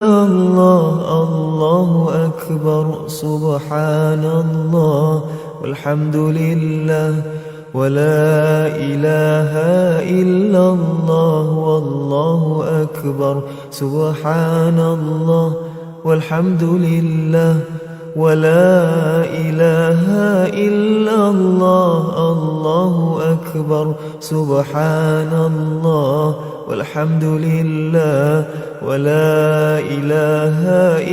الله الله أكبر سبحان الله والحمد لله ولا إله إلا الله والله أكبر سبحان الله والحمد لله ولا إله إلا الله الله أكبر سبحان الله والحمد لله ولا إله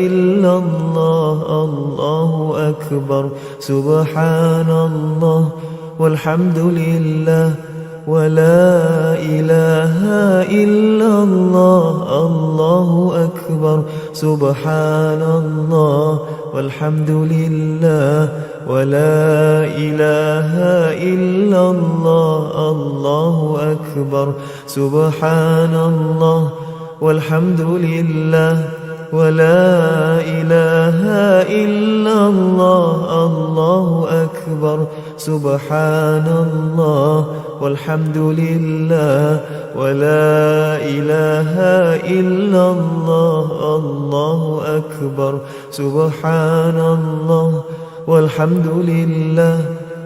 إلا الله الله أكبر سبحان الله والحمد لله ولا إله إلا الله الله أكبر سبحان الله والحمد لله ولا إله إلا الله الله أكبر سبحان الله والحمد لله ولا إله إلا الله الله أكبر سبحان الله والحمد لله ولا إله إلا الله الله أكبر سبحان الله والحمد لله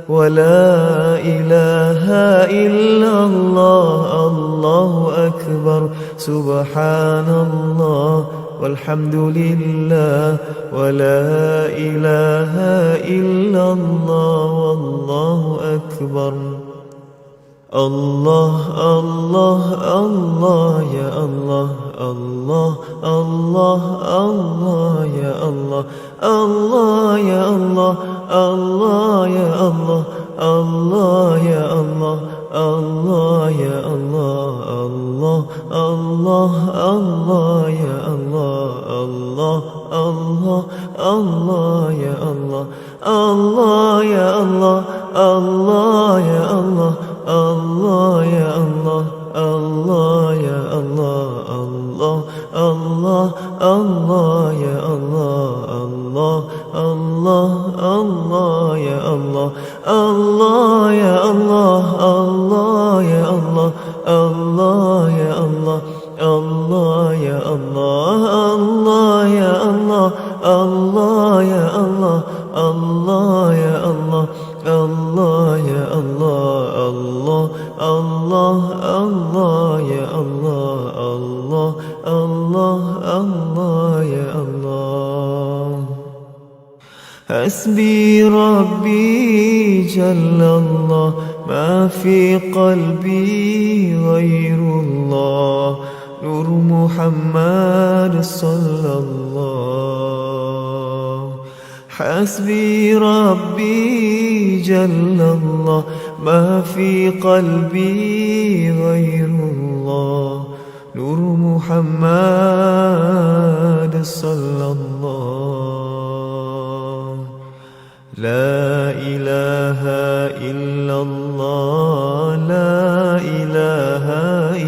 ولا إله إلا الله الله أكبر سبحان الله والحمد لله ولا إله إلا الله والله أكبر الله الله الله يا الله الله الله الله يا الله الله يا الله الله يا الله الله يا الله الله يا الله الله الله الله يا الله الله الله الله يا الله الله يا الله الله يا الله الله يا الله الله يا الله الله الله الله يا الله الله الله الله يا الله الله يا الله الله يا الله الله يا الله الله يا الله الله يا الله الله يا الله الله يا الله الله يا الله الله الله الله يا الله الله الله الله يا الله حسبي ربي جل الله ما في قلبي غير الله نور محمد صلى الله حسبي ربي جل الله ما في قلبي غير الله نور محمد صلى الله لا إله إلا الله لا إله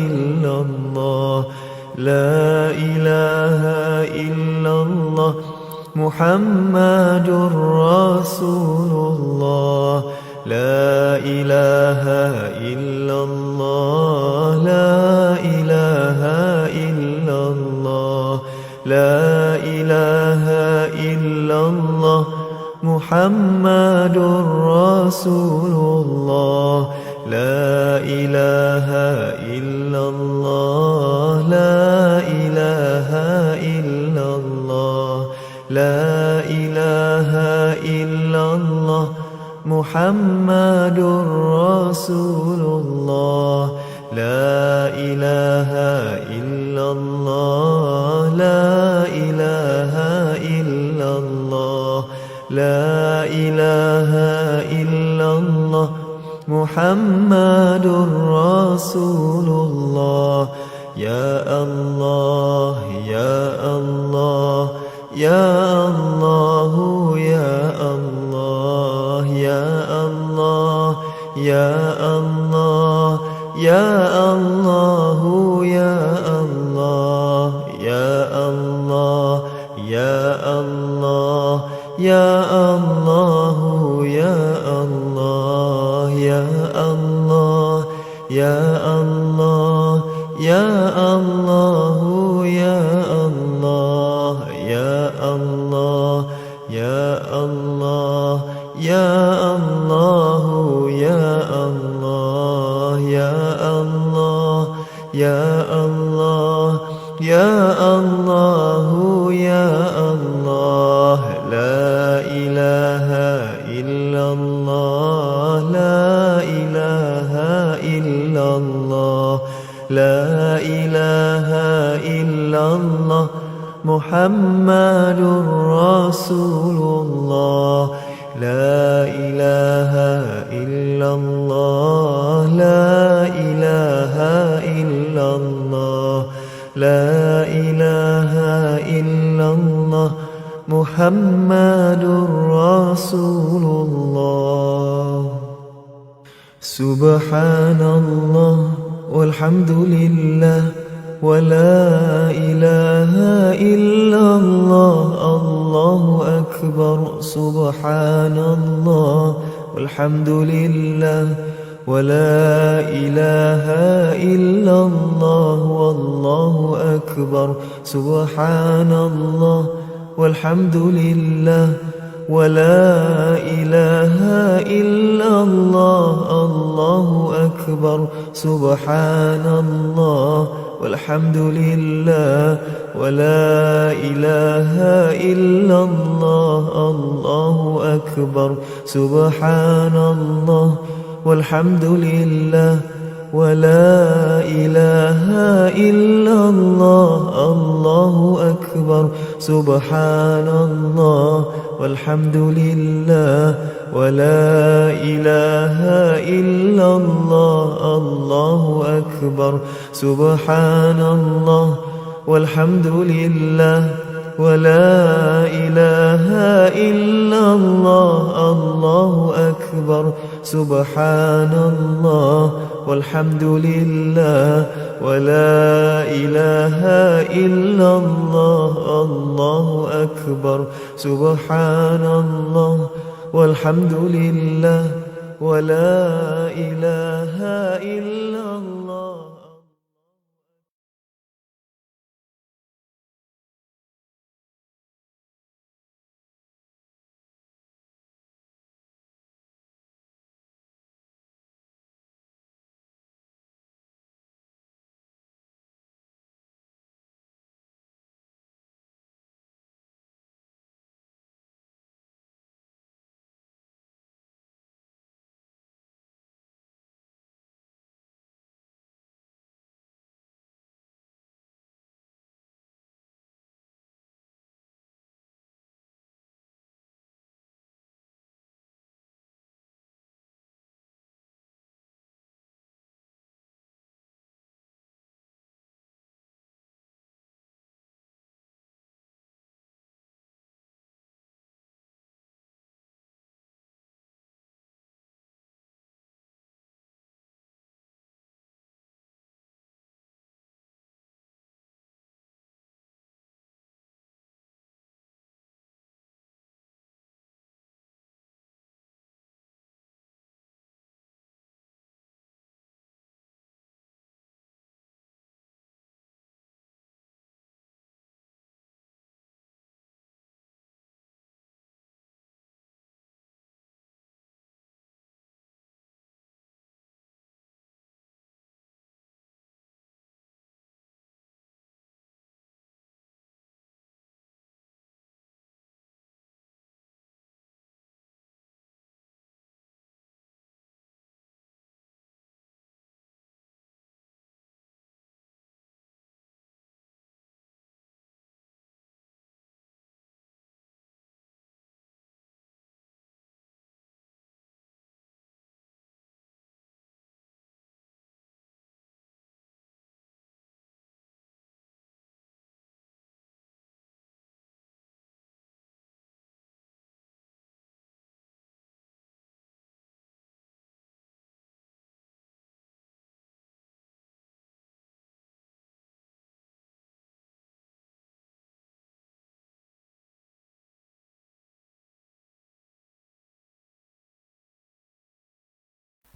إلا الله لا إله إلا الله محمد رسول الله لا إله إلا الله لا إله إلا الله لا إله إلا الله محمد رسول الله لا إله إلا الله لا إله إلا الله لا إله إلا الله محمد رسول الله لا إله إلا الله لا إله إلا الله لا إله إلا الله محمد رسول الله يا الله يا الله يا الله يا الله يا الله يا الله يا الله يا الله يا الله يا الله يا الله يا الله يا الله يا الله يا الله يا الله محمد رسول الله لا إله إلا الله لا إله إلا الله لا إله إلا الله محمد رسول الله سبحان الله والحمد لله ولا إله إلا الله الله أكبر سبحان الله والحمد لله ولا إله إلا الله والله أكبر سبحان الله والحمد لله ولا إله إلا الله الله أكبر سبحان الله والحمد لله ولا إله إلا الله الله أكبر سبحان الله والحمد لله ولا إله إلا الله الله أكبر سبحان الله والحمد لله ولا إله إلا الله الله أكبر سبحان الله والحمد لله ولا إله إلا الله الله أكبر سبحان الله والحمد لله ولا إله إلا الله الله أكبر سبحان الله والحمد لله ولا إله إلا الله.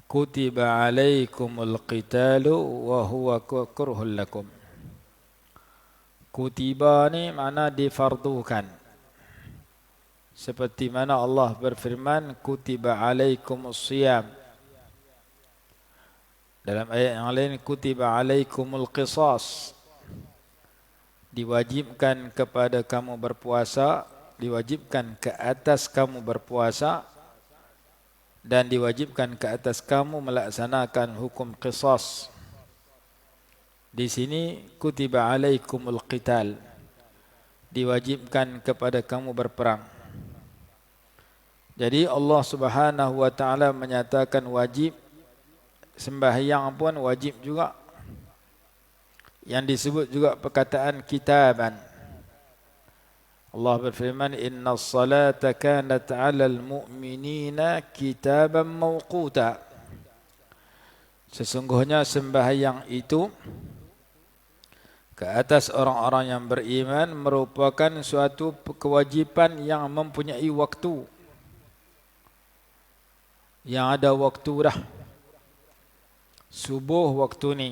Kutiba alaikumul qitalu wa huwa kurhul lakum. Kutiba ni makna difardukan. Seperti mana Allah berfirman, kutiba alaikumus siyam. Dalam ayat yang lain, kutiba alaikumul qisas. Diwajibkan kepada kamu berpuasa, diwajibkan ke atas kamu berpuasa, dan diwajibkan ke atas kamu melaksanakan hukum qisas. Di sini kutiba alaikumul qital. diwajibkan kepada kamu berperang. Jadi Allah Subhanahu wa taala menyatakan wajib, sembahyang pun wajib juga. Yang disebut juga perkataan kitaban. Allah berfirman, "Innas salata kanat 'alal mu'minina kitaban mawquta." Sesungguhnya sembahyang itu ke atas orang-orang yang beriman merupakan suatu kewajiban yang mempunyai waktu. Yang ada waktu dah. Subuh waktu ni,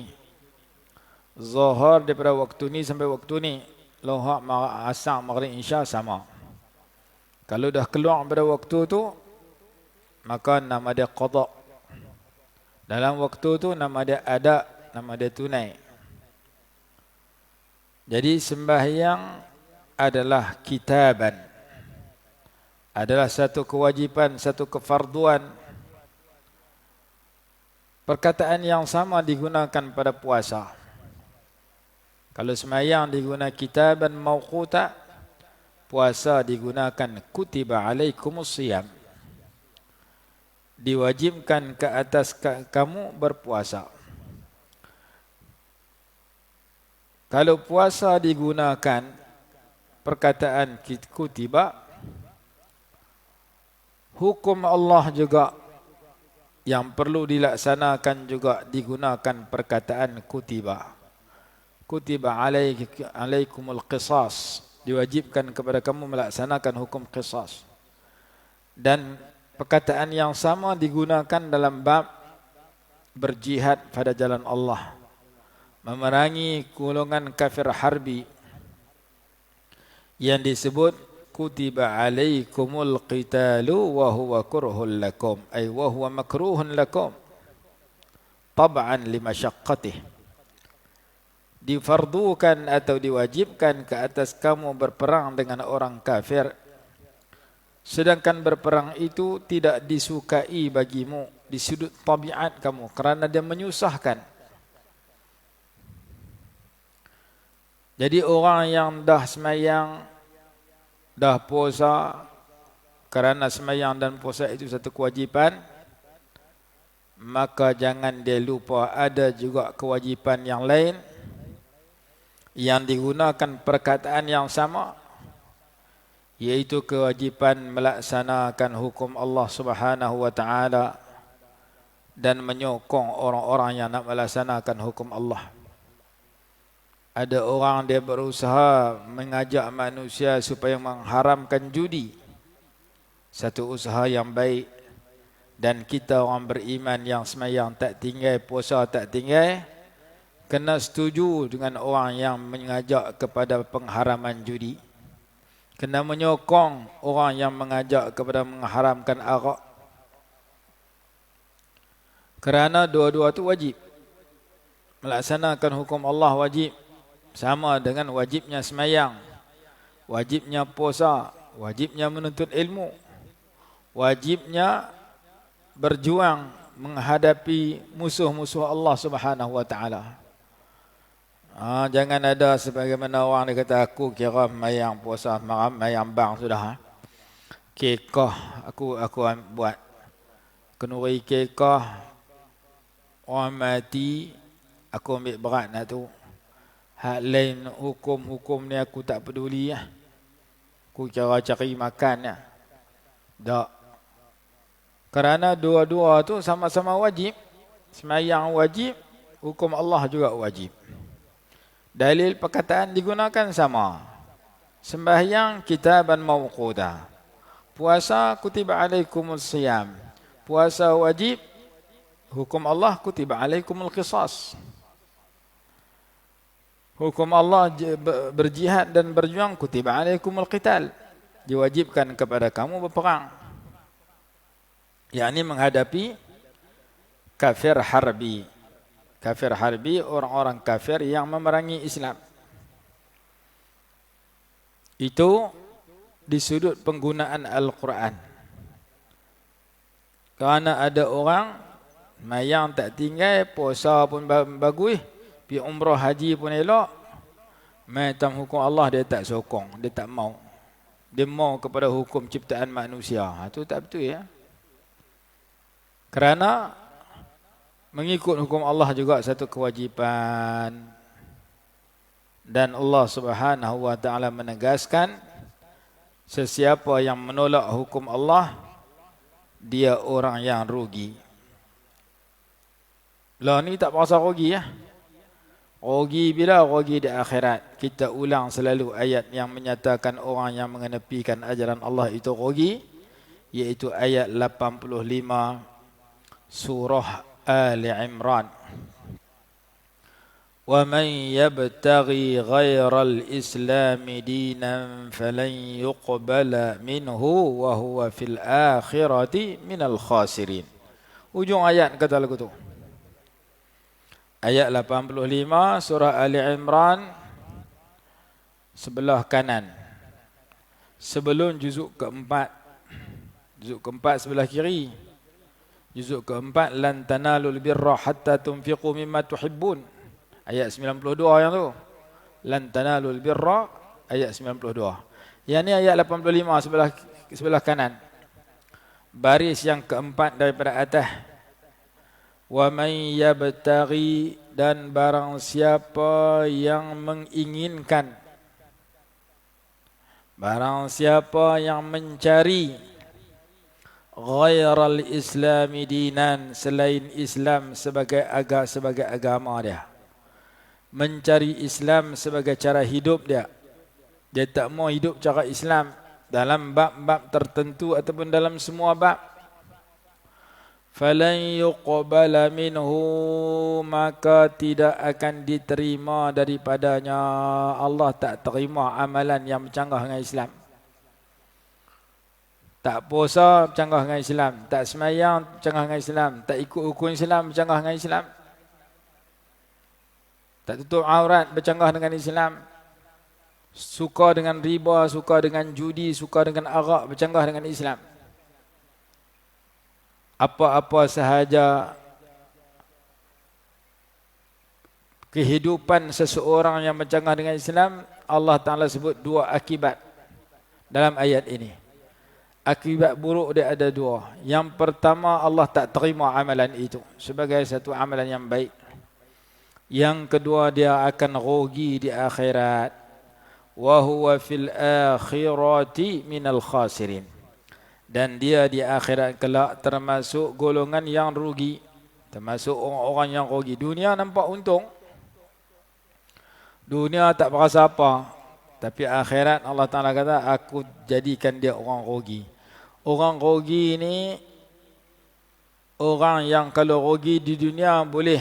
Zuhur daripada waktu ni sampai waktu ni, Lohak, Asar, Maghrib, Isya sama. Kalau dah keluar pada waktu tu, maka nama dia qada. Dalam waktu tu nama dia ada, nama dia tunai. Jadi sembahyang adalah kitaban. Adalah satu kewajipan, satu kefarduan. Perkataan yang sama digunakan pada puasa. Kalau sembahyang digunakan kitaban mawquta, puasa digunakan kutiba alaikumus siyam. Diwajibkan ke atas kamu berpuasa. Kalau puasa digunakan perkataan kutiba, hukum Allah juga yang perlu dilaksanakan juga digunakan perkataan kutiba. Kutiba alaikumul qisas. Diwajibkan kepada kamu melaksanakan hukum qisas. Dan perkataan yang sama digunakan dalam bab berjihad pada jalan Allah. Memerangi golongan kafir harbi yang disebut kutiba alaikumul qitalu wa huwa kurhul lakum, ay wa huwa makruhun lakum tab'an limasyaqqatih. Difardukan atau diwajibkan ke atas kamu berperang dengan orang kafir, sedangkan berperang itu tidak disukai bagimu di sudut tabiat kamu kerana dia menyusahkan. Jadi orang yang dah semayang, dah puasa, kerana semayang dan puasa itu satu kewajipan, maka jangan dia lupa ada juga kewajipan yang lain yang digunakan perkataan yang sama, yaitu kewajipan melaksanakan hukum Allah Subhanahu wa taala dan menyokong orang-orang yang nak melaksanakan hukum Allah. Ada orang dia berusaha mengajak manusia supaya mengharamkan judi. Satu usaha yang baik. Dan kita orang beriman yang semayang tak tinggal, puasa tak tinggal, kena setuju dengan orang yang mengajak kepada pengharaman judi. Kena menyokong orang yang mengajak kepada mengharamkan arak. Kerana dua-dua itu wajib. Melaksanakan hukum Allah wajib. Sama dengan wajibnya semayang, wajibnya puasa, wajibnya menuntut ilmu, wajibnya berjuang menghadapi musuh-musuh Allah Subhanahu wa taala. Jangan ada sebagaimana orang dia kata, aku kira mayang puasa, mayang bang sudah. Kekah aku buat. Kenuri kekah orang mati, aku ambil berat nak tu. Hak lain hukum-hukum ni aku tak peduli lah. Aku cara cari makan lah. Tak. Kerana dua-dua tu sama-sama wajib. Semayang wajib, hukum Allah juga wajib. Dalil perkataan digunakan sama. Sembahyang kitaban mawquta. Puasa kutiba alaikumul siyam. Puasa wajib, hukum Allah kutiba alaikumul qisas. Hukum Allah berjihad dan berjuang kutiba alaikumul qital. Diwajibkan kepada kamu berperang. Yakni menghadapi kafir harbi. Kafir harbi, orang-orang kafir yang memerangi Islam. Itu di sudut penggunaan Al-Quran. Kerana ada orang mayang tak tinggal, puasa pun bagus, pergi umrah haji pun elok, Macam hukum Allah dia tak sokong, dia tak mau. Dia mau kepada hukum ciptaan manusia. Itu tak betul ya. Kerana mengikut hukum Allah juga satu kewajipan. Dan Allah Subhanahu wa taala menegaskan sesiapa yang menolak hukum Allah dia orang yang rugi. Lah ni tak pasal rugi ya. Rugi bila? Rugi di akhirat. Kita ulang selalu ayat yang menyatakan orang yang mengenepikan ajaran Allah itu rugi, iaitu ayat 85 surah Ali Imran. Wa man yabtaghi ghairal islami dinan falan yuqbala minhu wa huwa fil akhirati minal khasirin. Ujung ayat kata lagu tu. Ayat 85 surah Ali Imran sebelah kanan. Sebelum juzuk keempat. Juzuk keempat sebelah kiri. Juzuk keempat lan tanalul birra hatta tunfiqu mimma tuhibbun. Ayat 92 yang tu. Lan tanalul birra ayat 92. Yang ni ayat 85 sebelah kanan. Baris yang keempat daripada atas. Wa man yabtaghi, dan barang siapa yang menginginkan, barang siapa yang mencari ghairal islami dinan, selain Islam sebagai agama dia, mencari Islam sebagai cara hidup dia, dia tak mau hidup cara Islam dalam bab-bab tertentu ataupun dalam semua bab, falan yuqbala minhu, maka tidak akan diterima daripadanya. Allah tak terima amalan yang bercanggah dengan Islam. Tak puasa bercanggah dengan Islam, tak semayang bercanggah dengan Islam, tak ikut hukum Islam bercanggah dengan Islam, tak tutup aurat bercanggah dengan Islam, suka dengan riba, suka dengan judi, suka dengan arak bercanggah dengan Islam. Apa-apa sahaja kehidupan seseorang yang bercanggah dengan Islam, Allah Ta'ala sebut dua akibat dalam ayat ini. Akibat buruk dia ada dua. Yang pertama, Allah tak terima amalan itu sebagai satu amalan yang baik. Yang kedua, dia akan rugi di akhirat. Wa huwa fil akhirati minal khasirin. Dan dia di akhirat kelak termasuk golongan yang rugi, termasuk orang-orang yang rugi. Dunia nampak untung, dunia tak berasa apa, tapi akhirat Allah Ta'ala kata aku jadikan dia orang rugi. Orang rugi ni orang yang kalau rugi di dunia boleh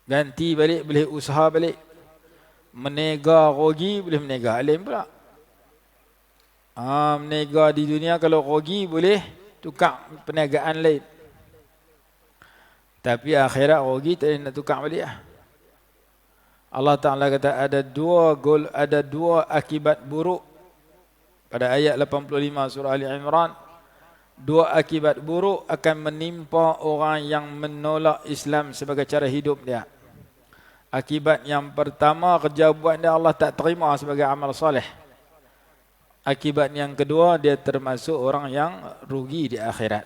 ganti balik, boleh usaha balik. Menega rugi boleh menega alim pula. Menega di dunia kalau rugi boleh tukar perniagaan lain. Tapi akhirat rugi tak boleh nak tukar balik lah. Allah Ta'ala kata ada dua akibat buruk pada ayat 85 surah Ali Imran. Dua akibat buruk akan menimpa orang yang menolak Islam sebagai cara hidup dia. Akibat yang pertama, kerja buat dia Allah tak terima sebagai amal soleh. Akibat yang kedua, dia termasuk orang yang rugi di akhirat.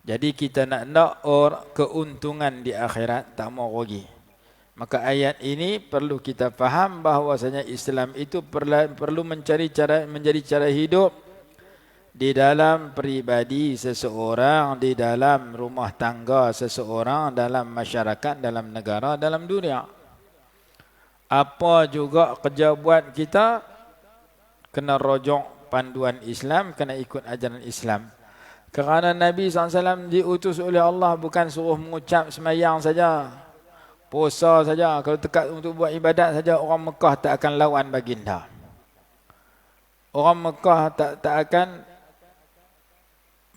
Jadi kita nak keuntungan di akhirat, tak mau rugi. Maka ayat ini perlu kita faham bahawasanya Islam itu perlu menjadi cara hidup di dalam peribadi seseorang, di dalam rumah tangga seseorang, dalam masyarakat, dalam negara, dalam dunia. Apa juga kerja buat kita, kena rojok panduan Islam, kena ikut ajaran Islam. Kerana Nabi SAW diutus oleh Allah bukan suruh mengucap semayang saja, puasa saja. Kalau tekat untuk buat ibadat saja, orang Mekah tak akan lawan baginda. Orang Mekah tak akan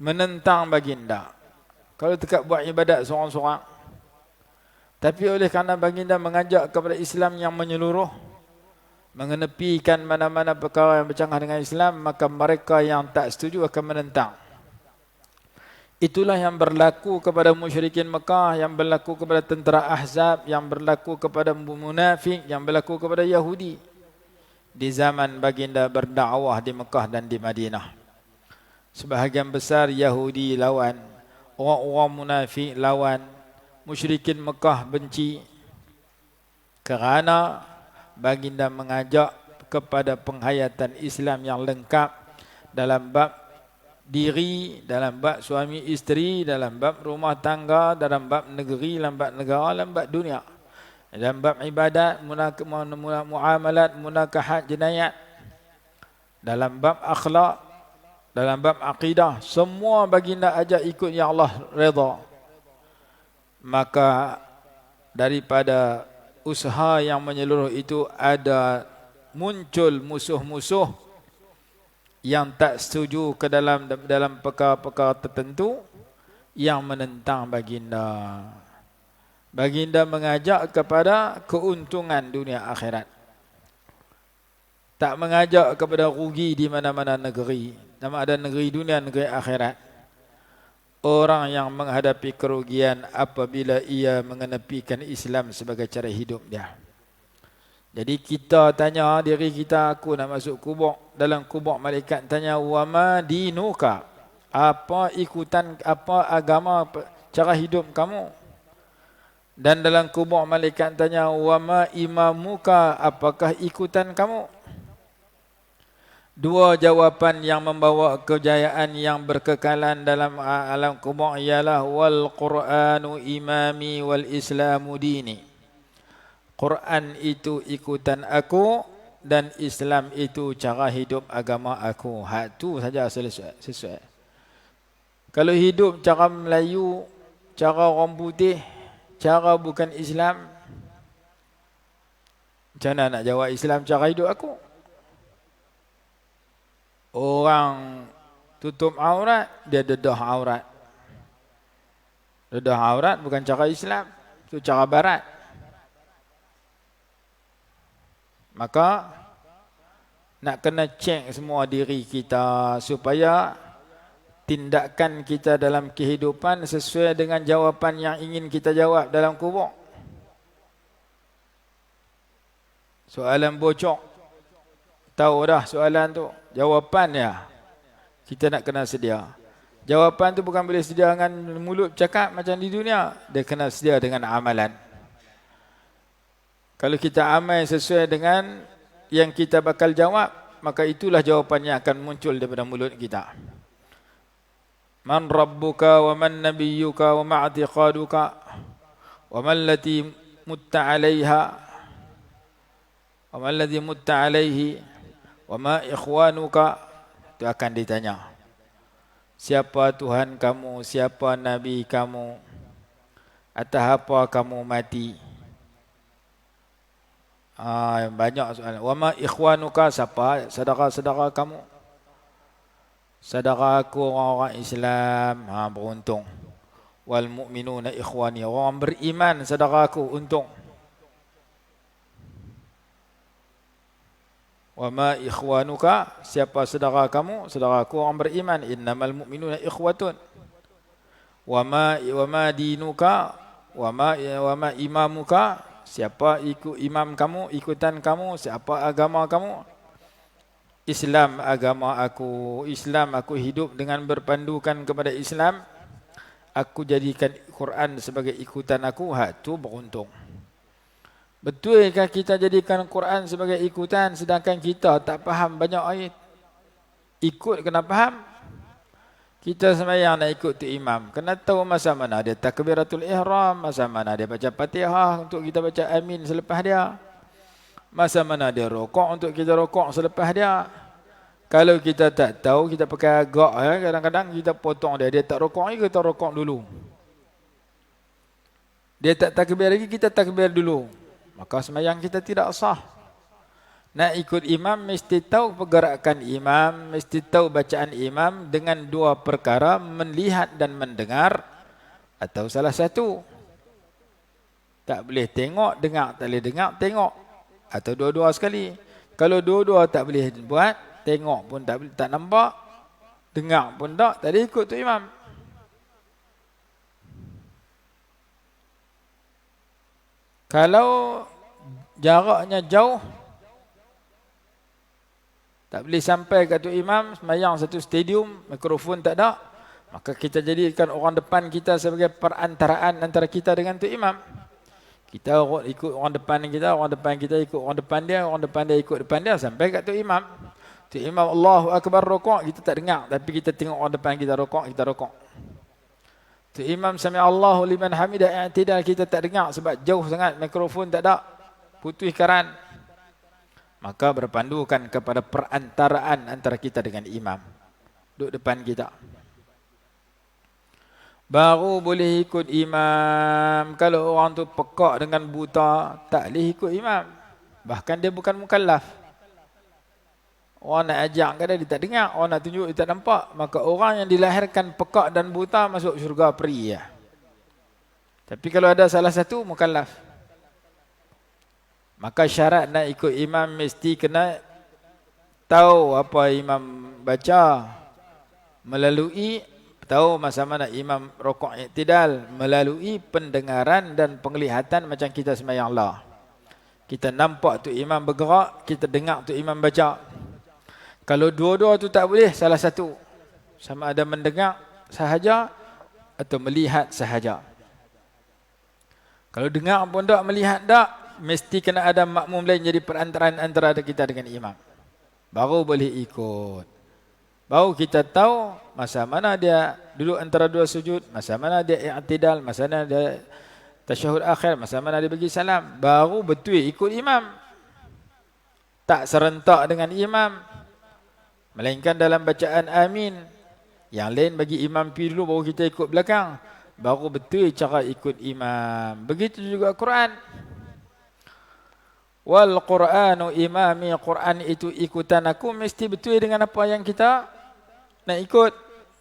menentang baginda kalau dekat buat ibadat seorang-seorang. Tapi oleh kerana baginda mengajak kepada Islam yang menyeluruh, mengenepikan mana-mana perkara yang bercanggah dengan Islam, maka mereka yang tak setuju akan menentang. Itulah yang berlaku kepada musyrikin Mekah, yang berlaku kepada tentera Ahzab, yang berlaku kepada munafik, yang berlaku kepada Yahudi di zaman baginda berdakwah di Mekah dan di Madinah. Sebahagian besar Yahudi lawan, orang-orang munafik lawan, musyrikin Mekah benci, kerana baginda mengajak kepada penghayatan Islam yang lengkap dalam bab diri, dalam bab suami isteri, dalam bab rumah tangga, dalam bab negeri, dalam bab negara, dalam bab dunia, dalam bab ibadat, muamalat, munakahat, jenayat, dalam bab akhlak, dalam bab akidah, semua baginda ajak ikut yang Allah redha. Maka daripada usaha yang menyeluruh itu ada muncul musuh-musuh yang tak setuju ke dalam perkara-perkara tertentu yang menentang baginda. Baginda mengajak kepada keuntungan dunia akhirat. Tak mengajak kepada rugi di mana-mana negeri. Nama ada negeri dunia, negeri akhirat. Orang yang menghadapi kerugian apabila ia mengenepikan Islam sebagai cara hidup dia. Jadi kita tanya diri kita, aku nak masuk kubur. Dalam kubur malaikat tanya, wama dinuka? Apa ikutan, apa agama, cara hidup kamu? Dan dalam kubur malaikat tanya, wama imamuka? Apakah ikutan kamu? Dua jawapan yang membawa kejayaan yang berkekalan dalam alam kubur ialah wal Qur'anu imami wal Islamu dini. Quran itu ikutan aku dan Islam itu cara hidup agama aku. Hak tu saja sesuai. Kalau hidup cara Melayu, cara orang putih, cara bukan Islam, macam mana nak jawab Islam cara hidup aku? Orang tutup aurat, dia dedah aurat. Dedah aurat bukan cara Islam, itu cara barat. Maka nak kena cek semua diri kita supaya tindakan kita dalam kehidupan sesuai dengan jawapan yang ingin kita jawab dalam kubur. Soalan bocor, tahu dah soalan tu, jawapannya kita nak kena sedia. Jawapan tu bukan boleh sedia dengan mulut cakap macam di dunia, dia kena sedia dengan amalan. Kalau kita amal sesuai dengan yang kita bakal jawab, maka itulah jawapan yang akan muncul daripada mulut kita. Man rabbuka wa man nabiyyuka wa ma'atiqaduka wa man lati mutta 'alaiha wa man ladzi mutta 'alaihi wa ma ikhwanuka, itu akan ditanya. Siapa Tuhan kamu, siapa nabi kamu, atas apa kamu mati? Banyak soalan. Wa ma ikhwanuka, siapa saudara-saudara kamu? Saudara aku orang-orang Islam, beruntung. Wal mu'minuna ikhwani, orang beriman saudara aku, untung. Wa ma ikhwanuka, siapa saudara kamu? Saudara aku orang beriman. Innamal mu'minuna ikhwatun. Wa ma dinuka, wa ma imamuka, siapa ikut imam kamu, ikutan kamu, siapa agama kamu? Islam agama aku. Islam aku hidup dengan berpandukan kepada Islam. Aku jadikan Quran sebagai ikutan aku. Hak tu beruntung. Betulkah kita jadikan Quran sebagai ikutan sedangkan kita tak faham banyak ayat? Ikut kena faham. Kita sembahyang nak ikut tu imam, kena tahu masa mana dia takbiratul ihram, masa mana dia baca Fatihah untuk kita baca amin selepas dia, masa mana dia rokok untuk kita rokok selepas dia. Kalau kita tak tahu, kita pakai agak, kadang-kadang kita potong dia tak rokok lagi, kita rokok dulu. Dia tak takbir lagi, kita takbir dulu. Maka sembahyang kita tidak sah. Nak ikut imam mesti tahu pergerakan imam, mesti tahu bacaan imam dengan dua perkara, melihat dan mendengar, atau salah satu. Tak boleh tengok, dengar, tak boleh dengar, tengok, atau dua-dua sekali. Kalau dua-dua tak boleh buat, tengok pun tak nampak, dengar pun tak boleh ikut tu imam. Kalau jaraknya jauh, tak boleh sampai ke tu imam, semayang satu stadium, mikrofon tak ada, maka kita jadikan orang depan kita sebagai perantaraan antara kita dengan tu imam. Kita ikut orang depan kita ikut orang depan dia ikut depan dia sampai kat tu imam. Tu imam Allahu Akbar rukuk, kita tak dengar, tapi kita tengok orang depan kita rukuk, kita rukuk. Tu imam sami Allahu liman hamidah i'tidal, kita tak dengar sebab jauh sangat, mikrofon tak ada, putus karan. Maka berpandukan kepada perantaraan antara kita dengan imam. Duduk depan kita. Baru boleh ikut imam. Kalau orang tu pekak dengan buta, tak boleh ikut imam. Bahkan dia bukan mukallaf. Orang nak ajak kadang dia tak dengar, orang nak tunjuk dia tak nampak. Maka orang yang dilahirkan pekak dan buta masuk syurga peri ya. Tapi kalau ada salah satu mukallaf, maka syarat nak ikut imam mesti kena tahu apa imam baca, melalui tahu masa mana imam rukuk i'tidal, melalui pendengaran dan penglihatan macam kita sembahyang lah. Kita nampak tu imam bergerak, kita dengar tu imam baca. Kalau dua-dua tu tak boleh, salah satu. Sama ada mendengar sahaja atau melihat sahaja. Kalau dengar pun tak, melihat tak, mesti kena ada makmum lain jadi perantaraan antara kita dengan imam. Baru boleh ikut. Baru kita tahu masa mana dia duduk antara dua sujud, masa mana dia i'tidal, masa mana dia tasyahud akhir, masa mana dia bagi salam. Baru betul ikut imam. Tak serentak dengan imam. Melainkan dalam bacaan amin. Yang lain bagi imam pi dulu, baru kita ikut belakang. Baru betul cara ikut imam. Begitu juga Quran. Wal Quranu imami, Quran itu ikutan aku, mesti betul dengan apa yang kita nak ikut.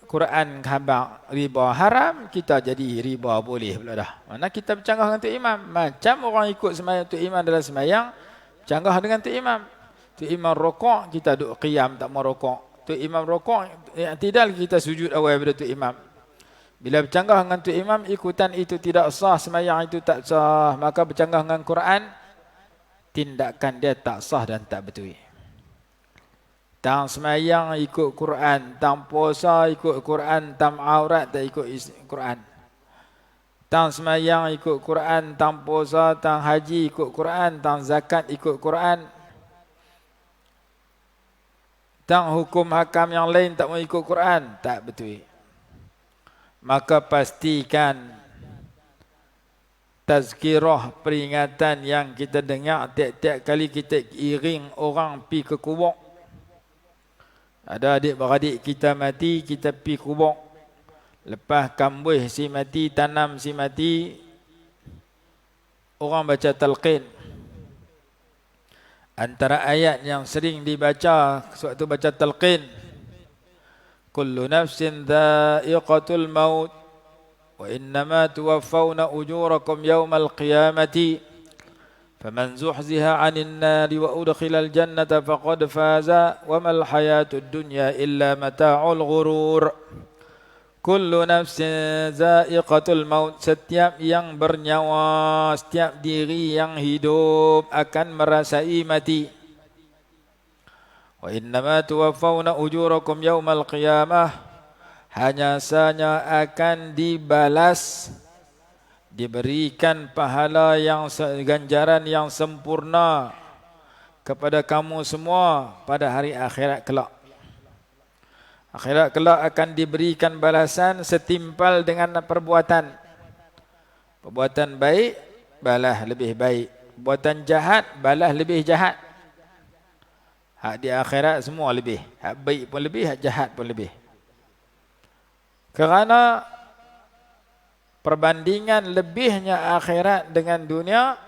Quran khabar riba haram, kita jadi riba boleh pula dah. Mana kita bercanggah dengan tu imam. Macam orang ikut sembahyang tu imam dalam sembahyang, canggah dengan tu imam. Tu imam rukuk, kita duduk qiyam tak mau rukuk. Tu imam rukuk, i'tidal, kita sujud awal pada tu imam. Bila bercanggah dengan tu imam, ikutan itu tidak sah, sembahyang itu tak sah. Maka bercanggah dengan Quran, tindakan dia tak sah dan tak betul. Tang semayang ikut Quran, tang puasa ikut Quran, tang aurat tak ikut Quran. Tang semayang ikut Quran, tang puasa, tang haji ikut Quran, tang zakat ikut Quran. Tang hukum hakam yang lain tak mau ikut Quran, tak betul. Maka pastikan tazkirah, peringatan yang kita dengar tiap-tiap kali kita iring orang pi ke kubur. Ada adik-beradik kita mati, kita pi kubur. Lepas kambuh si mati, tanam si mati, orang baca talqin. Antara ayat yang sering dibaca sewaktu baca talqin, kullu nafsin dha'iqatul maut wa innama tuwaffawna ujurakum yawmal qiyamati faman zuhziha 'anil nari wa udkhilal jannata faqad faza wa mal hayatud dunya illa mata'ul ghurur. Kullu nafsin za'iqatul maut, setiap yang bernyawa, setiap diri yang hidup akan merasai mati. Wa innama tuwaffawna ujurakum yawmal qiyamah, hanya saja akan dibalas, diberikan pahala yang ganjaran yang sempurna kepada kamu semua pada hari akhirat kelak. Akhirat kelak akan diberikan balasan setimpal dengan perbuatan. Perbuatan baik, balas lebih baik. Perbuatan jahat, balas lebih jahat. Hak di akhirat semua lebih. Hak baik pun lebih, hak jahat pun lebih. Kerana perbandingan lebihnya akhirat dengan dunia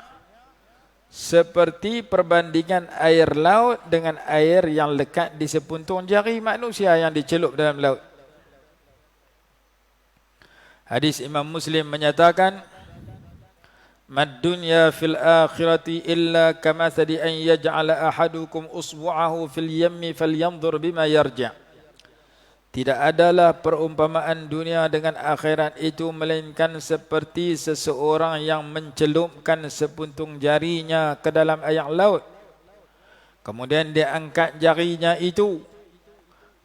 seperti perbandingan air laut dengan air yang lekat di sepuntung jari manusia yang dicelup dalam laut. Hadis Imam Muslim menyatakan, mad dunya fil akhirati illa kamathali an yaj'ala ahadukum usbu'ahu fil yammi falyanzur bima yarja'. Tidak adalah perumpamaan dunia dengan akhirat itu melainkan seperti seseorang yang mencelupkan sepuntung jarinya ke dalam air laut. Kemudian dia angkat jarinya itu.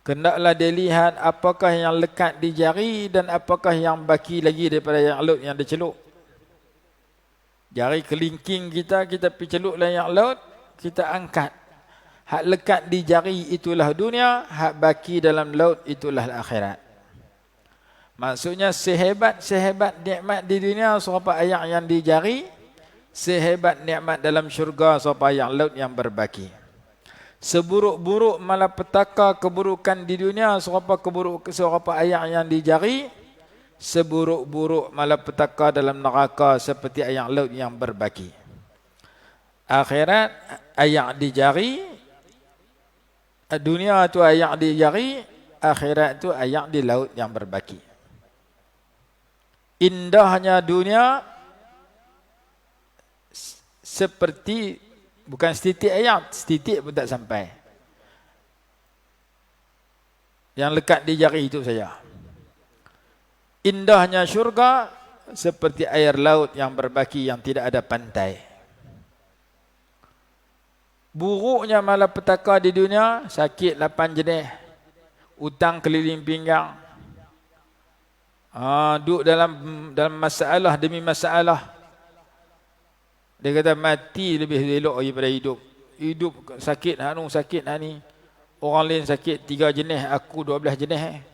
Hendaklah dia lihat apakah yang lekat di jari dan apakah yang baki lagi daripada air laut yang dia celup. Jari kelingking kita pergi celup dalam air laut, kita angkat. Hak lekat di jari itulah dunia, hak baki dalam laut itulah akhirat. Maksudnya sehebat nikmat di dunia serupa air yang di jari, sehebat nikmat dalam syurga serupa air laut yang berbaki. Seburuk-buruk malapetaka keburukan di dunia serupa air yang di jari, seburuk-buruk malapetaka dalam neraka seperti air laut yang berbaki. Akhirat air di jari, dunia itu air di jari, akhirat itu air di laut yang berbaki. Indahnya dunia seperti bukan setitik air, setitik pun tak sampai. Yang lekat di jari itu saja. Indahnya syurga seperti air laut yang berbaki yang tidak ada pantai. Buruknya malapetaka di dunia, sakit 8 jenis, utang keliling pinggang, duduk dalam masalah demi masalah. Dia kata mati lebih elok daripada hidup. Hidup sakit sakit ni. Orang lain sakit 3 jenis, aku 12 jenis.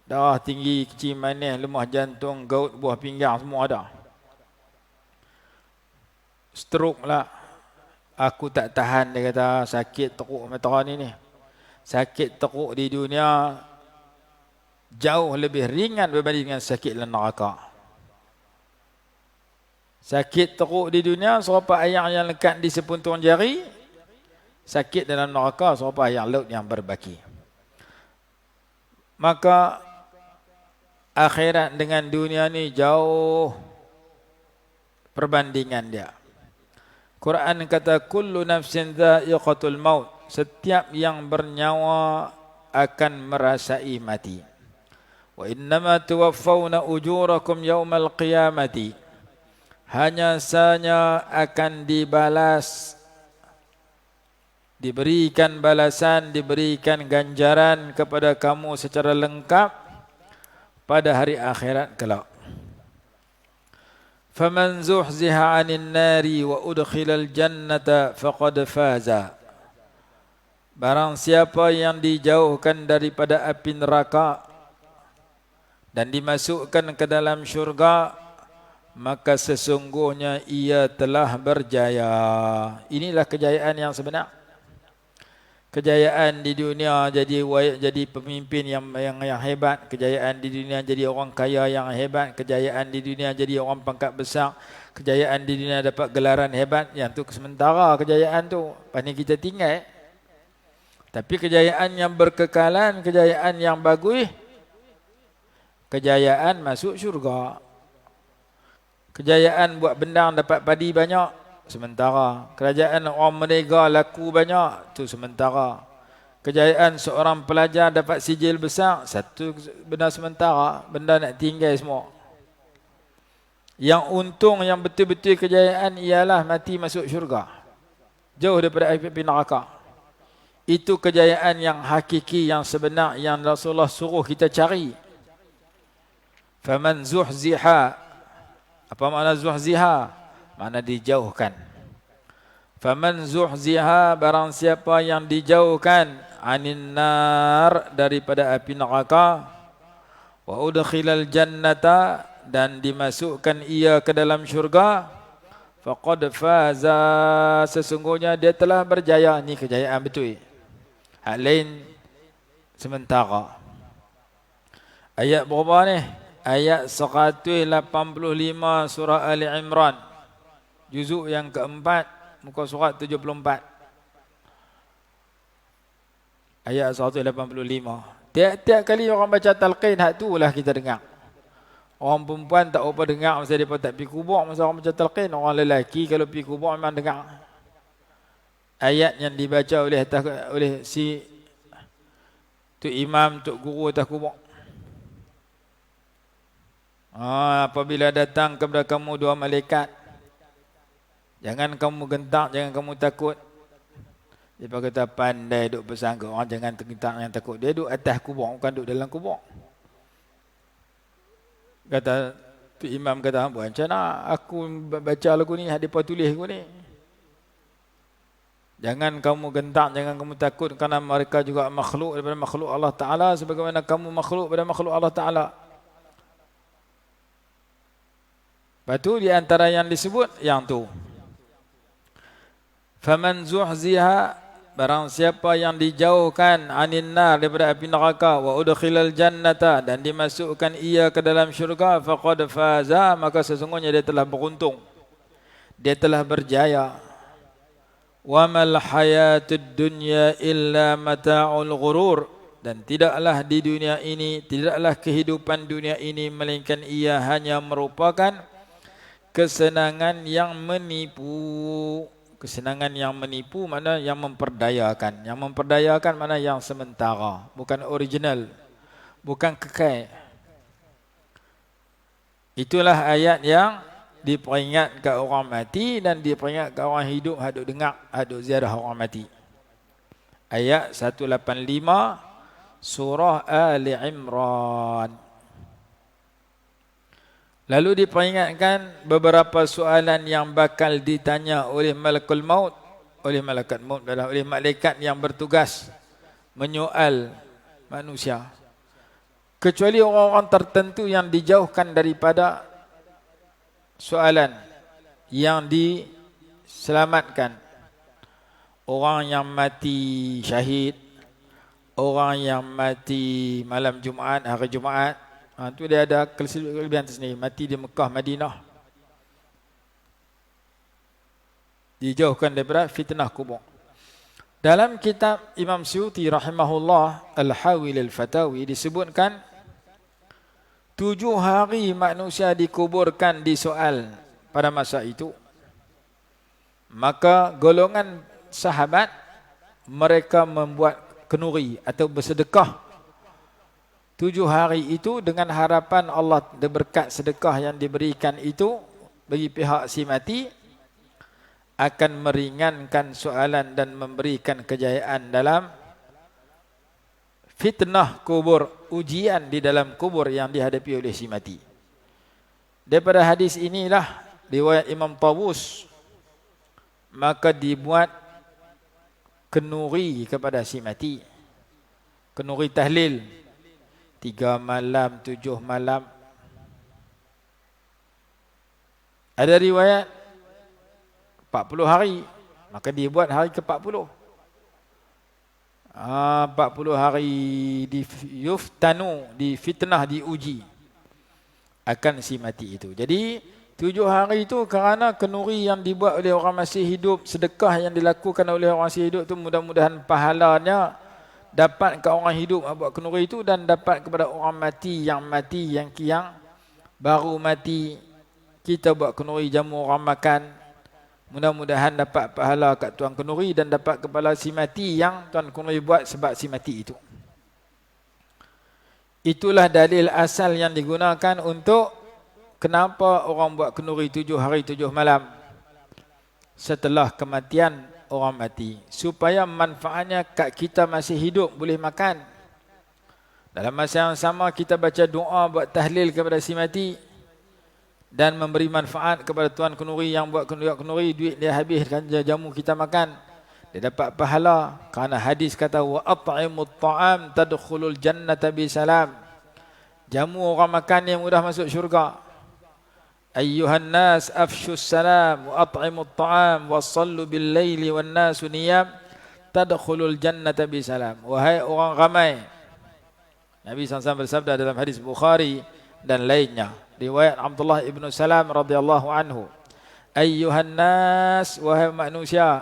Darah tinggi, kecil manis, lemah jantung, gaut buah pinggang semua ada. Stroke lah. Aku tak tahan, dia kata, sakit teruk mata ni. Sakit teruk di dunia jauh lebih ringan berbanding dengan sakit dalam neraka. Sakit teruk di dunia serupa air yang lekat di sepuntung jari, sakit dalam neraka serupa air laut yang berbaki. Maka akhirat dengan dunia ni jauh perbandingan dia. Quran kata kullu nafsin dha'iqatul maut, setiap yang bernyawa akan merasai mati. Wa innama tuwaffawna ujurakum yaumal qiyamati, hanya saja akan dibalas, diberikan balasan, diberikan ganjaran kepada kamu secara lengkap pada hari akhirat kelak. Faman zuhziha 'anil nari wa udkhilal jannata faqad faza. Barang siapa yang dijauhkan daripada api neraka dan dimasukkan ke dalam syurga, maka sesungguhnya ia telah berjaya. Inilah kejayaan yang sebenar. Kejayaan di dunia jadi pemimpin yang hebat, kejayaan di dunia jadi orang kaya yang hebat, kejayaan di dunia jadi orang pangkat besar, kejayaan di dunia dapat gelaran hebat, yang tu sementara kejayaan tu, lepas ni kita tinggal. Tapi kejayaan yang berkekalan, kejayaan yang bagus, kejayaan masuk syurga. Kejayaan buat bendang dapat padi banyak, sementara. Kerajaan orang menega laku banyak, tu sementara. Kejayaan seorang pelajar dapat sijil besar, satu benda sementara, benda nak tinggal semua. Yang untung, yang betul-betul kejayaan ialah mati masuk syurga, jauh daripada api neraka. Itu kejayaan yang hakiki, yang sebenar, yang Rasulullah suruh kita cari. Faman zuhziha, apa makna zuhziha? Makna dijauhkan. Faman zuhziha, barang siapa yang dijauhkan, anin nar, daripada api neraka, wa udkhilal jannata, dan dimasukkan ia ke dalam syurga, faqad faza, sesungguhnya dia telah berjaya. Ni kejayaan betul. Hak lain sementara. Ayat berapa ni? Ayat 185 surah Ali Imran, juzuk yang keempat, muka surat 74. Ayat 185. Tiap-tiap kali orang baca talqin, hak tu lah kita dengar. Orang perempuan tak apa dengar masa dia tak pergi kubur, masa orang baca talqin. Orang lelaki kalau pergi kubur memang dengar. Ayat yang dibaca oleh si tu imam, tu guru atas kubur. Apabila datang kepada kamu dua malaikat, jangan kamu gentar, jangan kamu takut. Dia kata pandai duk pesan ke orang jangan tergentar, yang takut. Dia duduk atas kubur, bukan duduk dalam kubur. Kata tu imam kata, buat macam mana aku baca lagu ni, hadipa tulis aku ni. Jangan kamu gentar, jangan kamu takut, kerana mereka juga makhluk daripada makhluk Allah Ta'ala, sebagaimana kamu makhluk daripada makhluk Allah Ta'ala. Lepas tu di antara yang disebut yang tu. Faman zuhziha, barang siapa yang dijauhkan anin nar, daripada api neraka, wa udkhilal jannata, dan dimasukkan ia ke dalam syurga, faqad faza, maka sesungguhnya dia telah beruntung, dia telah berjaya. Wa mal hayatud dunya illa mata'ul ghurur, dan tidaklah di dunia ini, tidaklah kehidupan dunia ini melainkan ia hanya merupakan kesenangan yang menipu. Kesenangan yang menipu mana yang memperdayakan. Yang memperdayakan mana yang sementara, bukan original, bukan kekal. Itulah ayat yang diperingat ke orang mati dan diperingat ke orang hidup, haduk dengar, haduk ziarah orang mati. Ayat 185 surah Ali Imran. Lalu diperingatkan beberapa soalan yang bakal ditanya oleh malakul maut, oleh malaikat maut adalah oleh malaikat yang bertugas menyoal manusia. Kecuali orang-orang tertentu yang dijauhkan daripada soalan, yang diselamatkan. Orang yang mati syahid, orang yang mati malam Jumaat, hari Jumaat, tu dia ada kelebihan tersendiri. Mati di Mekah, Madinah, dijauhkan daripada fitnah kubur. Dalam kitab Imam Suyuti rahimahullah, Al-Hawil Al-Fatawi, disebutkan 7 hari manusia dikuburkan di soal pada masa itu. Maka golongan sahabat, mereka membuat kenuri atau bersedekah 7 hari itu dengan harapan Allah berkat sedekah yang diberikan itu bagi pihak si mati akan meringankan soalan dan memberikan kejayaan dalam fitnah kubur, ujian di dalam kubur yang dihadapi oleh si mati. Daripada hadis inilah riwayat Imam Tawus, maka dibuat kenuri kepada si mati, kenuri tahlil 3 malam, 7 malam. Ada riwayat 40 hari, maka dibuat hari ke-40. 40 hari yuftanu, difitnah, diuji akan si mati itu. Jadi 7 hari itu kerana kenuri yang dibuat oleh orang masih hidup, sedekah yang dilakukan oleh orang masih hidup itu, mudah-mudahan pahalanya dapat ke orang hidup buat kenuri itu, dan dapat kepada orang mati yang baru mati, kita buat kenuri jamu orang makan, mudah-mudahan dapat pahala kat tuan kenuri dan dapat kepada si mati yang tuan kenuri buat sebab si mati itu. Itulah dalil asal yang digunakan untuk kenapa orang buat kenuri 7 hari 7 malam setelah kematian orang mati, supaya manfaatnya kat kita masih hidup boleh makan. Dalam masa yang sama kita baca doa buat tahlil kepada si mati dan memberi manfaat kepada tuan kenuri yang buat kenuri, duit dia habiskan jamu kita makan, dia dapat pahala. Kerana hadis kata wa at'imut ta'am tadkhulul jannata bi salam. Jamu orang makan yang mudah masuk syurga. Ayyuhan nas afshus salam wa at'imut ta'am wa sallu bil laili wan nasu niyam tadkhulul jannata bi salam. Wahai orang ramai, Nabi SAW bersabda dalam hadis Bukhari dan lainnya, riwayat Abdullah ibn Salam radhiyallahu anhu, ayyuhan nas, wahai manusia,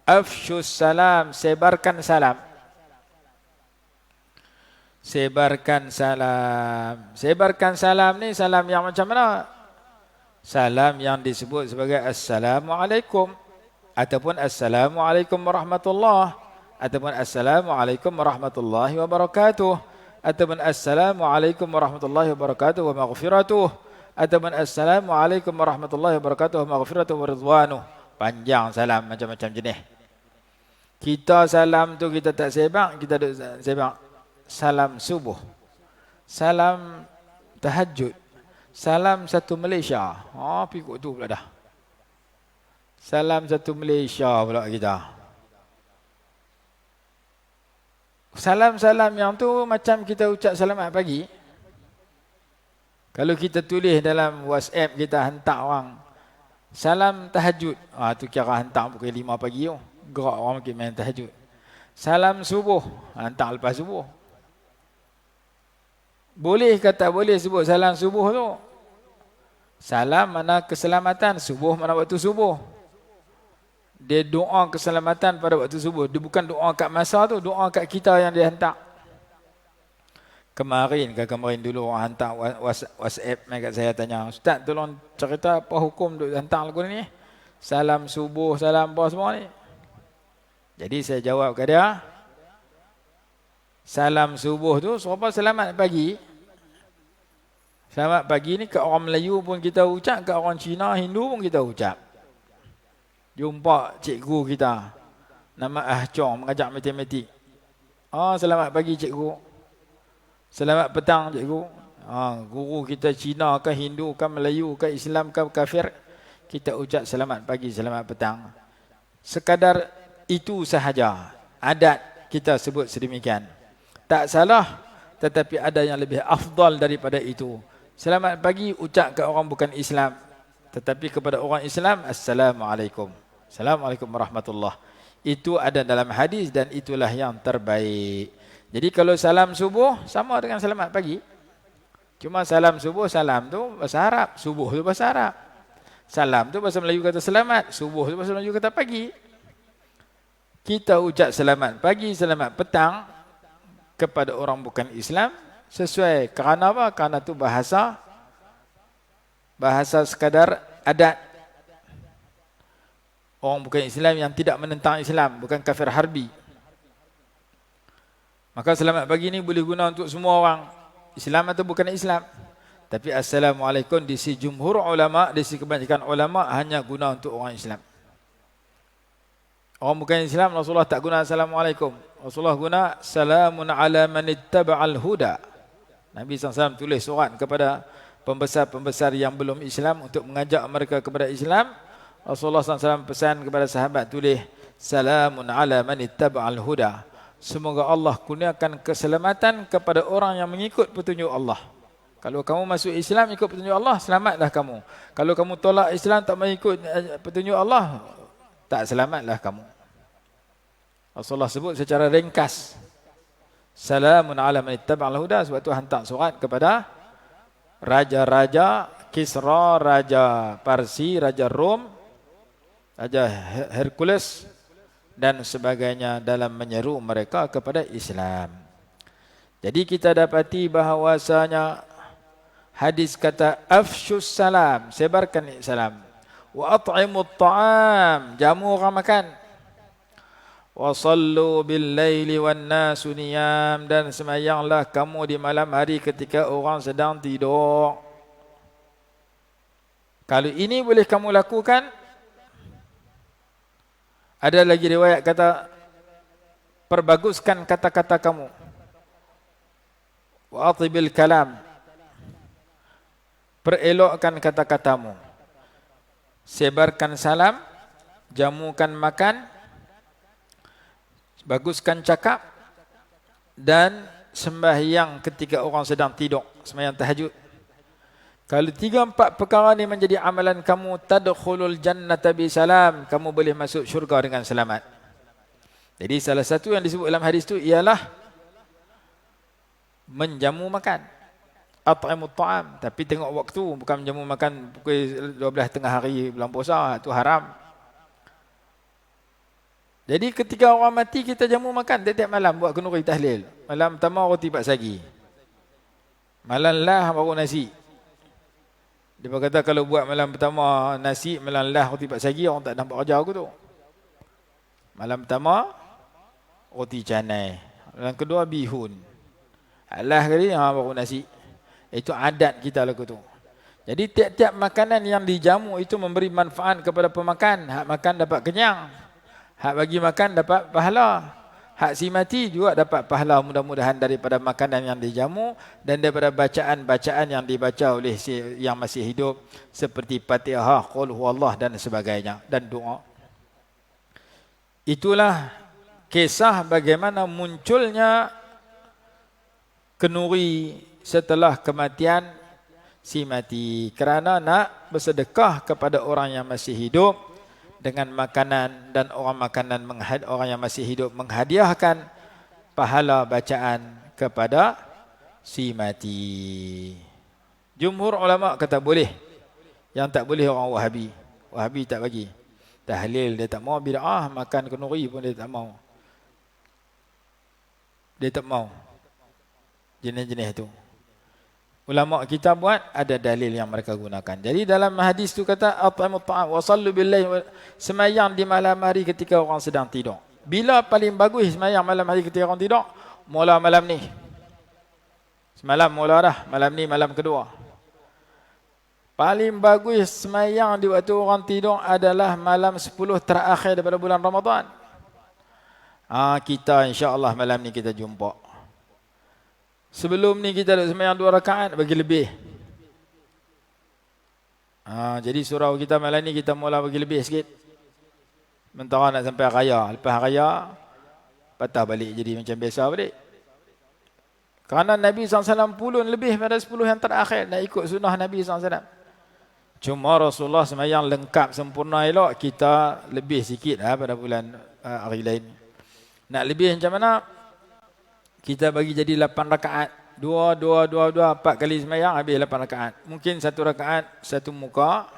afshus salam, sebarkan salam. Sebarkan salam. Sebarkan salam ni salam yang macam mana? Salam yang disebut sebagai Assalamualaikum ataupun Assalamualaikum warahmatullahi, ataupun assalamualaikum warahmatullahi wabarakatuh, ataupun assalamualaikum warahmatullahi wabarakatuh wa maghfiratuh, ataupun assalamualaikum warahmatullahi wabarakatuh wa maghfiratuh wa ridwanuh. Panjang salam macam-macam jenis. Kita salam tu kita tak sebab, kita duk sebab salam subuh, salam tahajud, salam satu Malaysia. Pikuk tu pula dah. Salam satu Malaysia pula kita. Salam-salam yang tu macam kita ucap selamat pagi. Kalau kita tulis dalam WhatsApp kita hantar orang salam tahajud. Tu kira hantar pukul 5 pagi tu. Gerak orang mungkin main tahajud. Salam subuh, hantar lepas subuh. Boleh ke tak boleh sebut salam subuh tu? Salam mana keselamatan, subuh mana waktu subuh. Dia doa keselamatan pada waktu subuh. Dia bukan doa kat masa tu, doa kat kita yang dia hantar. Kemarin dulu orang hantar WhatsApp kat saya tanya, Ustaz tolong cerita apa hukum duk hantar lagu ni? Salam subuh, salam apa semua ni? Jadi saya jawab kat dia, salam subuh tu serupa selamat pagi. Selamat pagi ni kat orang Melayu pun kita ucap, kat orang Cina, Hindu pun kita ucap. Jumpa cikgu kita, nama Ah Chong, mengajar matematik. Selamat pagi cikgu. Selamat petang cikgu. Guru kita Cina ke Hindu ke Melayu ke Islam ke kafir, kita ucap selamat pagi, selamat petang. Sekadar itu sahaja. Adat kita sebut sedemikian. Tak salah, tetapi ada yang lebih afdal daripada itu. Selamat pagi ucap ke orang bukan Islam, tetapi kepada orang Islam, Assalamualaikum. Assalamualaikum warahmatullahi. Itu ada dalam hadis dan itulah yang terbaik. Jadi kalau salam subuh sama dengan selamat pagi. Cuma salam subuh, salam tu bahasa Arab, subuh tu bahasa Arab. Salam tu bahasa Melayu kata selamat, subuh tu bahasa Melayu kata pagi. Kita ucap selamat pagi, selamat petang kepada orang bukan Islam sesuai. Kerana apa? Kerana tu bahasa sekadar adat. Orang bukan Islam yang tidak menentang Islam, bukan kafir harbi. Maka selamat pagi ni boleh guna untuk semua orang, Islam atau bukan Islam. Tapi Assalamualaikum di sisi jumhur ulama, di sisi kebanyakan ulama hanya guna untuk orang Islam. Orang bukan Islam, Rasulullah tak guna Assalamualaikum. Rasulullah guna Salamun ala man ittaba'al huda. Nabi SAW tulis surat kepada pembesar-pembesar yang belum Islam untuk mengajak mereka kepada Islam. Rasulullah SAW pesan kepada sahabat, tulis Salamun ala man ittaba'al huda. Semoga Allah kurniakan keselamatan kepada orang yang mengikut petunjuk Allah. Kalau kamu masuk Islam ikut petunjuk Allah, selamatlah kamu. Kalau kamu tolak Islam tak mengikut petunjuk Allah, tak selamatlah kamu. Rasulullah sebut secara ringkas. Salamun ala man ittaba'al huda, sebab tu hantar surat kepada raja-raja Kisra, raja Parsi, raja Rom, raja Hercules dan sebagainya dalam menyeru mereka kepada Islam. Jadi kita dapati bahawasanya hadis kata afshus salam, sebarkan salam. Wa at'imut ta'am, jamu orang makan. Wa sallu bil laili wan nasu niyam, dan semayanglah kamu di malam hari ketika orang sedang tidur. Kalau ini boleh kamu lakukan, ada lagi riwayat kata perbaguskan kata-kata kamu. Wa atibil kalam, perelokkan kata-katamu. Sebarkan salam, jamukan makan, baguskan cakap, dan sembahyang ketika orang sedang tidur, sembahyang tahajud. Kalau 3-4 perkara ini menjadi amalan kamu, tadkhulul jannata bi salam, kamu boleh masuk syurga dengan selamat. Jadi salah satu yang disebut dalam hadis itu ialah menjamu makan. At'imut ta'am, tapi tengok waktu, bukan menjamu makan pukul 12 tengah hari bulan puasa, itu haram. Jadi ketika orang mati kita jamu makan tiap-tiap malam, buat kenduri tahlil. Malam pertama roti pak sagi, malam lah baru nasi. Dia kata kalau buat malam pertama nasi, malam lah roti pak sagi, orang tak nampak kerja aku tu. Malam pertama roti canai. Yang kedua bihun. Alah kali baru nasi. Itu adat kita lagu tu. Jadi tiap-tiap makanan yang dijamu itu memberi manfaat kepada pemakan. Hak makan dapat kenyang. Hak bagi makan dapat pahala. Hak si mati juga dapat pahala mudah-mudahan daripada makanan yang dijamu dan daripada bacaan-bacaan yang dibaca oleh si yang masih hidup seperti Fatihah, Qul huwallah dan sebagainya dan doa. Itulah kisah bagaimana munculnya kenuri setelah kematian si mati kerana nak bersedekah kepada orang yang masih hidup dengan makanan dan orang yang masih hidup menghadiahkan pahala bacaan kepada si mati. Jumhur ulama kata boleh. Yang tak boleh orang Wahabi. Wahabi tak bagi. Tahlil dia tak mau, bid'ah makan kenuri pun dia tak mau. Dia tak mau. Jenis-jenis itu. Ulama kita buat ada dalil yang mereka gunakan. Jadi dalam hadis tu kata at'imut ta'am wa sallu billahi, semayang di malam hari ketika orang sedang tidur. Bila paling bagus semayang malam hari ketika orang tidur? Mula malam ni. Semalam mula dah, malam ni malam kedua. Paling bagus semayang di waktu orang tidur adalah malam 10 terakhir daripada bulan Ramadan. Kita insya-Allah malam ni kita jumpa. Sebelum ni kita ada sembahyang 2 rakaat bagi lebih. Jadi surau kita malam ni kita mula bagi lebih sikit. Mentara nak sampai raya. Lepas raya, patah balik jadi macam biasa balik. Kerana Nabi SAW pulun lebih pada 10 yang terakhir. Nak ikut sunnah Nabi SAW. Cuma Rasulullah sembahyang lengkap sempurna elok. Kita lebih sikit pada bulan hari lain. Nak lebih macam mana? Kita bagi jadi 8 rakaat. 2, 4 kali sembahyang habis 8 rakaat. Mungkin 1 rakaat 1 muka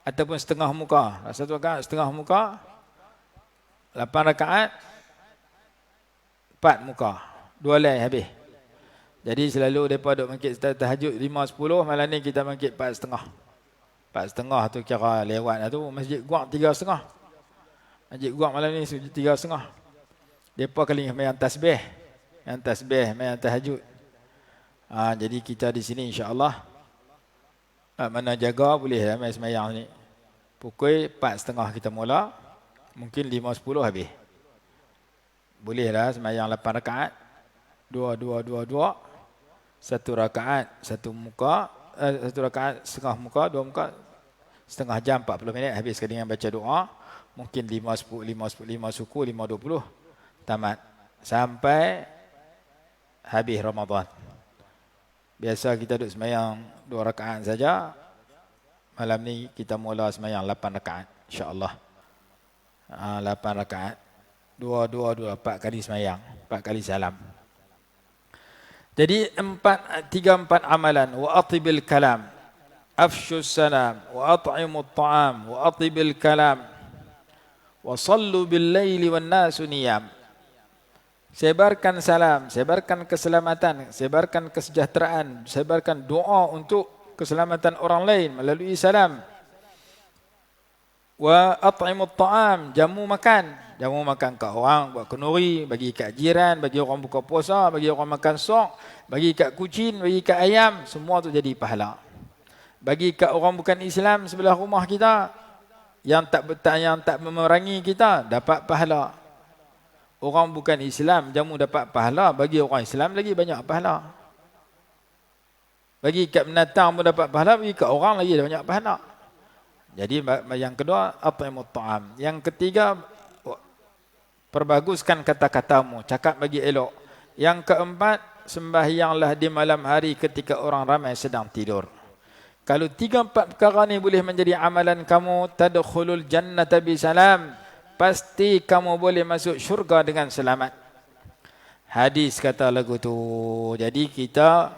ataupun setengah muka. 1 rakaat setengah muka. 8 rakaat 4 muka. 2 lay habis. Jadi selalu depa duk mangkit tahajud 5.10, malam ni kita mangkit 4.30. 4.30 tu kira lewat dah tu. Masjid Guak 3.30. Masjid Guak malam ni 3.30. Depa kali sembahyang tasbih. Yang tasbih, yang tahajud. Jadi kita di sini insya-Allah mana jaga boleh lah main semayang ni. Pukul 4.30 kita mula. Mungkin 5.10 habis. Boleh lah semayang 8 rakaat. 2, 1 rakaat 1 muka, 1 rakaat setengah muka, 2 muka, setengah jam 40 minit habis dengan baca doa. Mungkin 5 suku 5.20 tamat sampai habis Ramadan. Biasa kita duduk semayang 2 rakaat saja. Malam ni kita mula semayang 8 rakaat insya-Allah. 8 rakaat. 2, 4 kali semayang, 4 kali salam. Jadi 3-4 amalan. Wa atibil kalam, afshus salam, wa at'imut ta'am, wa atibil kalam, wa sallu bil laili wan nasu niyam. Sebarkan salam, sebarkan keselamatan, sebarkan kesejahteraan, sebarkan doa untuk keselamatan orang lain melalui salam. Wa at'imut ta'am, jamu makan kat orang, buat kenuri, bagi kat jiran, bagi orang buka puasa, bagi orang makan sok, bagi kat kucing, bagi kat ayam, semua tu jadi pahala. Bagi kat orang bukan Islam sebelah rumah kita, yang tak memerangi kita, dapat pahala. Orang bukan Islam jamu dapat pahala, bagi orang Islam lagi banyak pahala. Bagi kat binatang pun dapat pahala, bagi kat orang lagi banyak pahala. Jadi yang kedua at'imut ta'am. Yang ketiga perbaguskan kata-katamu, cakap bagi elok. Yang keempat sembahyanglah di malam hari ketika orang ramai sedang tidur. Kalau 3-4 perkara ni boleh menjadi amalan kamu, tadkhulul jannata bisalam, pasti kamu boleh masuk syurga dengan selamat. Hadis kata lagu tu. Jadi kita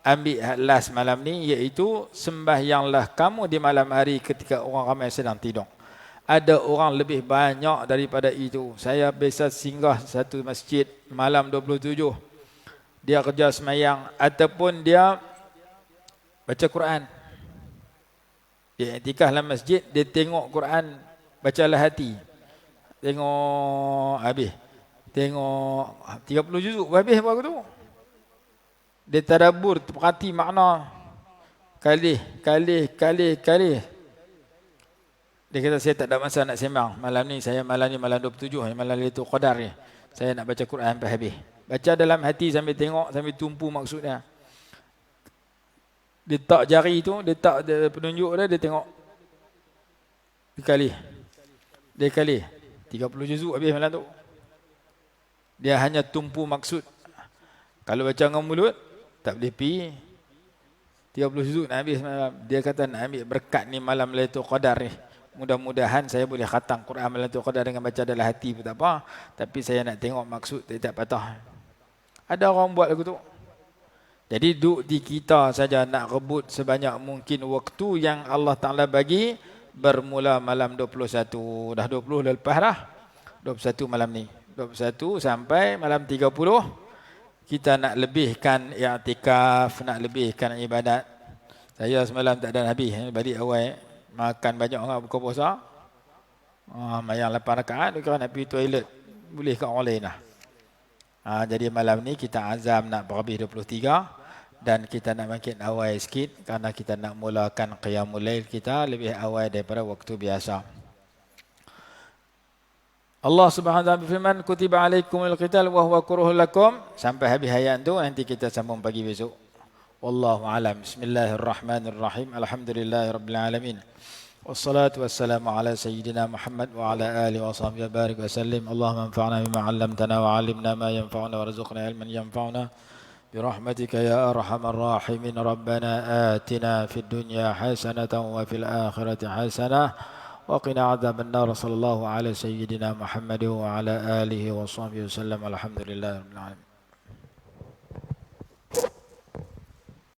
ambil last malam ni, iaitu sembahyanglah kamu di malam hari ketika orang ramai sedang tidur. Ada orang lebih banyak daripada itu. Saya biasa singgah satu masjid malam 27. Dia kerja semayang ataupun dia baca Quran. Dia iktikaf dalam masjid, dia tengok Quran, bacalah hati. Tengok habis. Tengok 30 juzuk habis apa aku tu. Dia tadabbur, perhati makna. Kali. Dia kata saya tak ada masa nak sembang. Malam ni malam 27, malam Lailatul Qadar ni. Saya nak baca Quran sampai habis. Baca dalam hati sambil tengok, sambil tumpu maksudnya. Dia tak jari tu, dia tak penunjuk dia tengok. Dia kali. 30 juzuk habis malam tu. Dia hanya tumpu maksud. Kalau baca dengan mulut, tak boleh pi. 30 juzuk nak habis malam. Dia kata nak ambil berkat ni malam Lailatul Qadar ni. Mudah-mudahan saya boleh khatam Quran malam Lailatul Qadar dengan baca dalam hati pun tak apa. Tapi saya nak tengok maksud tak patah. Ada orang buat lagu tu. Jadi duk di kita saja nak rebut sebanyak mungkin waktu yang Allah Ta'ala bagi. Bermula malam 21. Dah 20 dah lepas dah. 21 malam ni. 21 sampai malam 30. Kita nak lebihkan i'tikaf, nak lebihkan ibadat. Saya semalam tak ada habis, balik awal. Makan banyak orang buka puasa. Mayang 8 rakaat, kira nak pergi toilet. Boleh kat orang lain lah. Jadi malam ni kita azam nak berhabis 23. Dan kita nak makin awal sikit. Kerana kita nak mulakan qiyamul lail kita lebih awal daripada waktu biasa. Allah Subhanahu wa taala berfirman, kutiba alaikumul qital wa huwa kurhul lakum. Sampai habis ayat tu nanti kita sambung pagi besok. Wallahu alam. Bismillahirrahmanirrahim. Alhamdulillahirabbil alamin. Wassalatu wassalamu ala sayyidina Muhammad wa ala alihi wa sahbihi barik wa sallim. Allahumma anfa'na bima 'allamtana wa 'allimna ma yanfa'una warzuqna ilman yanfa'una birahmatika ya arhamar rahimin. Rabbana atina fid dunya hasanatan wa fil akhirati hasanah وقنا عذاب النار. صلى الله على سيدنا محمد وعلى آله وصحبه وسلم. الحمد لله رب العالمين.